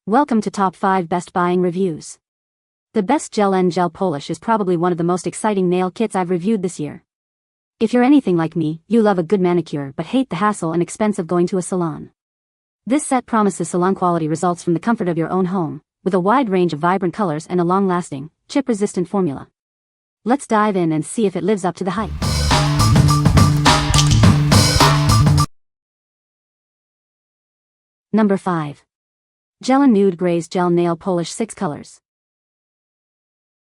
Welcome to Top 5 Best Buying Reviews. The best Gellen Gel Polish is probably one of the most exciting nail kits I've reviewed this year. If you're anything like me, you love a good manicure but hate the hassle and expense of going to a salon. This set promises salon-quality results from the comfort of your own home, with a wide range of vibrant colors and a long-lasting, chip-resistant formula. Let's dive in and see if it lives up to the hype. Number 5. Gellen Nude Glaze Gel Nail Polish 6 colors.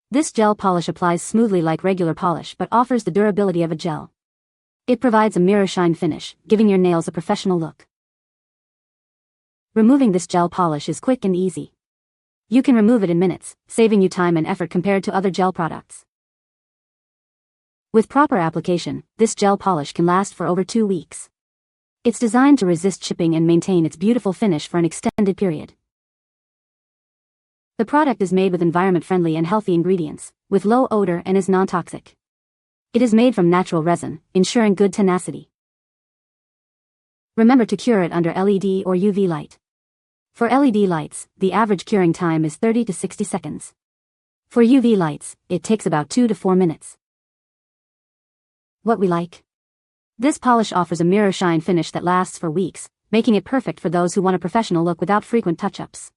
This gel polish applies smoothly like regular polish but offers the durability of a gel. It provides a mirror shine finish, giving your nails a professional look. Removing this gel polish is quick and easy. You can remove it in minutes, saving you time and effort compared to other gel products. With proper application, this gel polish can last for over 2 weeks. It's designed to resist chipping and maintain its beautiful finish for an extended period. The product is made with environment-friendly and healthy ingredients, with low odor and is non-toxic. It is made from natural resin, ensuring good tenacity. Remember to cure it under LED or UV light. For LED lights, the average curing time is 30 to 60 seconds. For UV lights, it takes about 2 to 4 minutes. What we like? This polish offers a mirror shine finish that lasts for weeks, making it perfect for those who want a professional look without frequent touch-ups.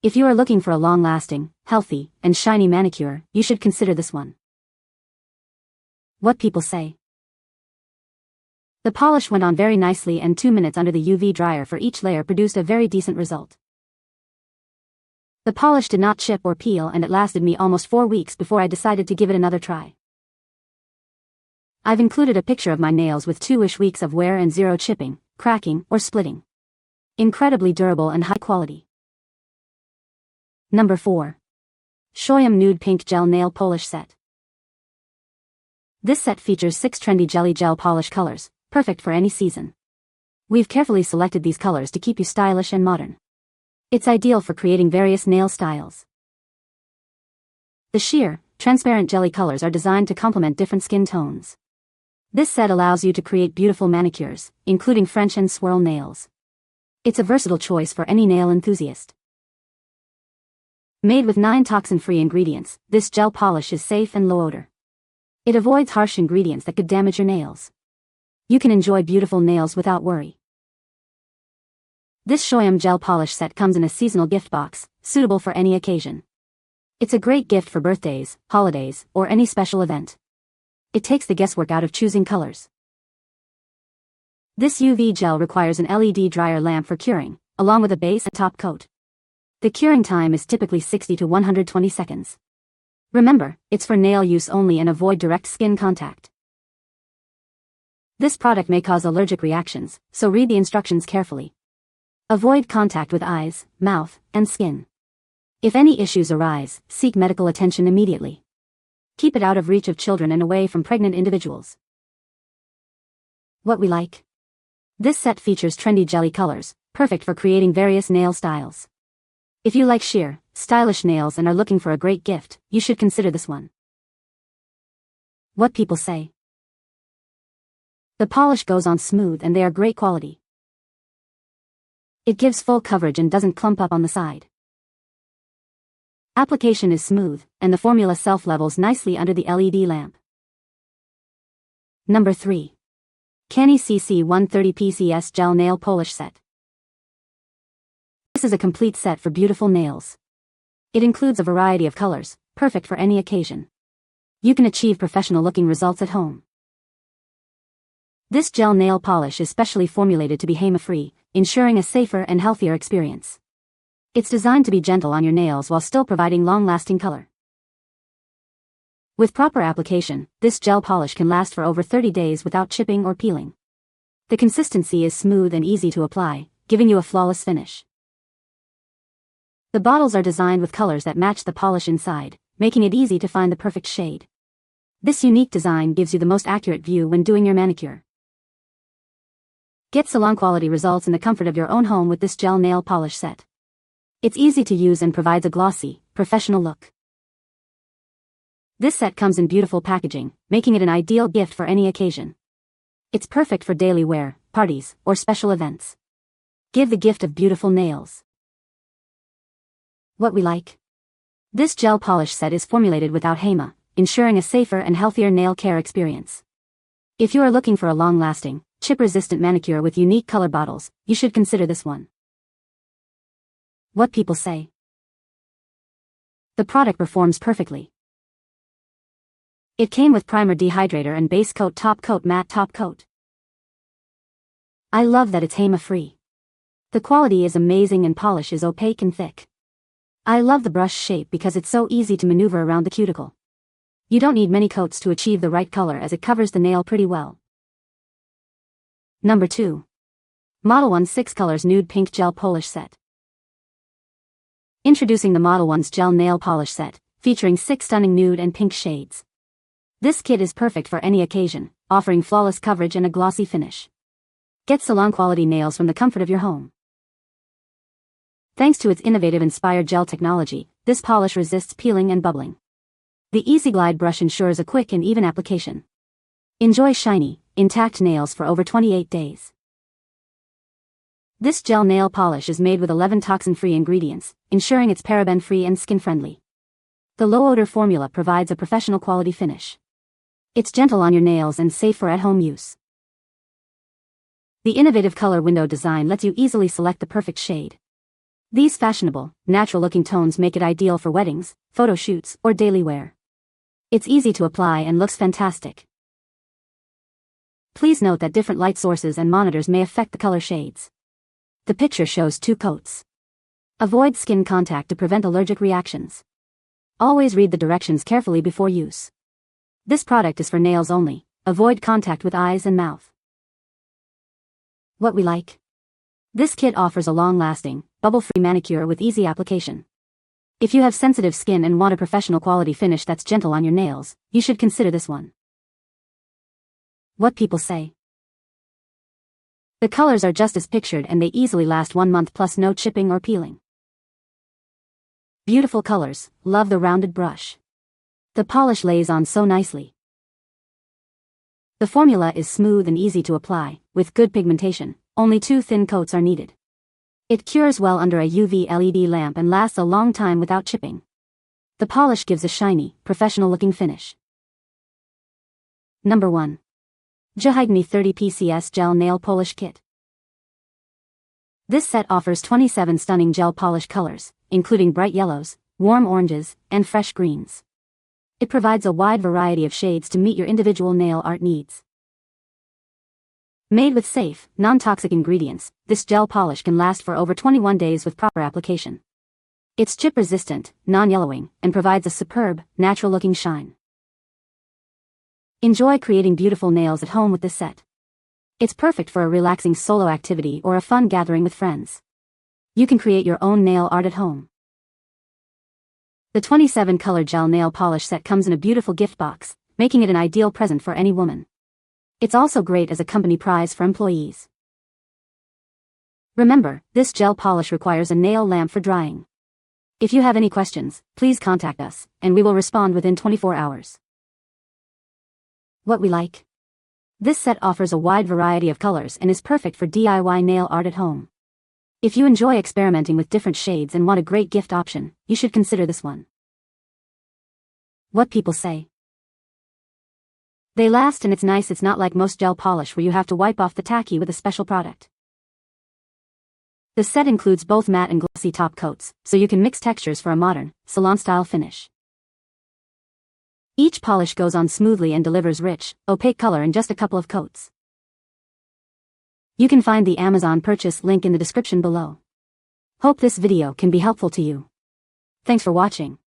If you are looking for a long-lasting, healthy, and shiny manicure, you should consider this one. What people say. The polish went on very nicely and 2 minutes under the UV dryer for each layer produced a very decent result. The polish did not chip or peel and it lasted me almost 4 weeks before I decided to give it another try. I've included a picture of my nails with 2-ish weeks of wear and 0 chipping, cracking, or splitting. Incredibly durable and high quality. Number 4. SHOYUM Nude Pink Gel Nail Polish Set. This set features 6 trendy jelly gel polish colors, perfect for any season. We've carefully selected these colors to keep you stylish and modern. It's ideal for creating various nail styles. The sheer, transparent jelly colors are designed to complement different skin tones. This set allows you to create beautiful manicures, including French and swirl nails. It's a versatile choice for any nail enthusiast. Made with 9 toxin-free ingredients, this gel polish is safe and low odor. It avoids harsh ingredients that could damage your nails. You can enjoy beautiful nails without worry. This SHOYUM gel polish set comes in a seasonal gift box, suitable for any occasion. It's a great gift for birthdays, holidays, or any special event. It takes the guesswork out of choosing colors. This UV gel requires an LED dryer lamp for curing, along with a base and top coat. The curing time is typically 60 to 120 seconds. Remember, it's for nail use only and avoid direct skin contact. This product may cause allergic reactions, so read the instructions carefully. Avoid contact with eyes, mouth, and skin. If any issues arise, seek medical attention immediately. Keep it out of reach of children and away from pregnant individuals. What we like? This set features trendy jelly colors, perfect for creating various nail styles. If you like sheer, stylish nails and are looking for a great gift, you should consider this one. What people say. The polish goes on smooth and they are great quality. It gives full coverage and doesn't clump up on the side. Application is smooth, and the formula self-levels nicely under the LED lamp. Number 3. CANNI CC 130 PCS Gel Nail Polish Set. This is a complete set for beautiful nails. It includes a variety of colors, perfect for any occasion. You can achieve professional-looking results at home. This gel nail polish is specially formulated to be HEMA-free, ensuring a safer and healthier experience. It's designed to be gentle on your nails while still providing long-lasting color. With proper application, this gel polish can last for over 30 days without chipping or peeling. The consistency is smooth and easy to apply, giving you a flawless finish. The bottles are designed with colors that match the polish inside, making it easy to find the perfect shade. This unique design gives you the most accurate view when doing your manicure. Get salon-quality results in the comfort of your own home with this gel nail polish set. It's easy to use and provides a glossy, professional look. This set comes in beautiful packaging, making it an ideal gift for any occasion. It's perfect for daily wear, parties, or special events. Give the gift of beautiful nails. What we like. This gel polish set is formulated without HEMA, ensuring a safer and healthier nail care experience. If you are looking for a long-lasting, chip-resistant manicure with unique color bottles, you should consider this one. What people say. The product performs perfectly. It came with primer dehydrator and base coat matte top coat. I love that it's HEMA-free. The quality is amazing and polish is opaque and thick. I love the brush shape because it's so easy to maneuver around the cuticle. You don't need many coats to achieve the right color as it covers the nail pretty well. Number 2. Modelones 6 Colors Nude Pink Gel Polish Set. Introducing the Modelones Gel Nail Polish Set, featuring 6 stunning nude and pink shades. This kit is perfect for any occasion, offering flawless coverage and a glossy finish. Get salon-quality nails from the comfort of your home. Thanks to its innovative inspired gel technology, this polish resists peeling and bubbling. The Easy Glide brush ensures a quick and even application. Enjoy shiny, intact nails for over 28 days. This gel nail polish is made with 11 toxin-free ingredients, ensuring it's paraben-free and skin-friendly. The low-odor formula provides a professional quality finish. It's gentle on your nails and safe for at-home use. The innovative color window design lets you easily select the perfect shade. These fashionable, natural-looking tones make it ideal for weddings, photo shoots, or daily wear. It's easy to apply and looks fantastic. Please note that different light sources and monitors may affect the color shades. The picture shows 2 coats. Avoid skin contact to prevent allergic reactions. Always read the directions carefully before use. This product is for nails only. Avoid contact with eyes and mouth. What we like. This kit offers a long-lasting, bubble-free manicure with easy application. If you have sensitive skin and want a professional quality finish that's gentle on your nails, you should consider this one. What people say. The colors are just as pictured and they easily last 1 month plus no chipping or peeling. Beautiful colors, love the rounded brush. The polish lays on so nicely. The formula is smooth and easy to apply, with good pigmentation, only 2 thin coats are needed. It cures well under a UV LED lamp and lasts a long time without chipping. The polish gives a shiny, professional-looking finish. Number 1. JEWHITENY 30 PCS Gel Nail Polish Kit. This set offers 27 stunning gel polish colors, including bright yellows, warm oranges, and fresh greens. It provides a wide variety of shades to meet your individual nail art needs. Made with safe, non-toxic ingredients, this gel polish can last for over 21 days with proper application. It's chip-resistant, non-yellowing, and provides a superb, natural-looking shine. Enjoy creating beautiful nails at home with this set. It's perfect for a relaxing solo activity or a fun gathering with friends. You can create your own nail art at home. The 27-color gel nail polish set comes in a beautiful gift box, making it an ideal present for any woman. It's also great as a company prize for employees. Remember, this gel polish requires a nail lamp for drying. If you have any questions, please contact us, and we will respond within 24 hours. What we like. This set offers a wide variety of colors and is perfect for DIY nail art at home. If you enjoy experimenting with different shades and want a great gift option, you should consider this one. What people say. They last and it's nice. It's not like most gel polish where you have to wipe off the tacky with a special product. The set includes both matte and glossy top coats, so you can mix textures for a modern, salon-style finish. Each polish goes on smoothly and delivers rich, opaque color in just a couple of coats. You can find the Amazon purchase link in the description below. Hope this video can be helpful to you. Thanks for watching.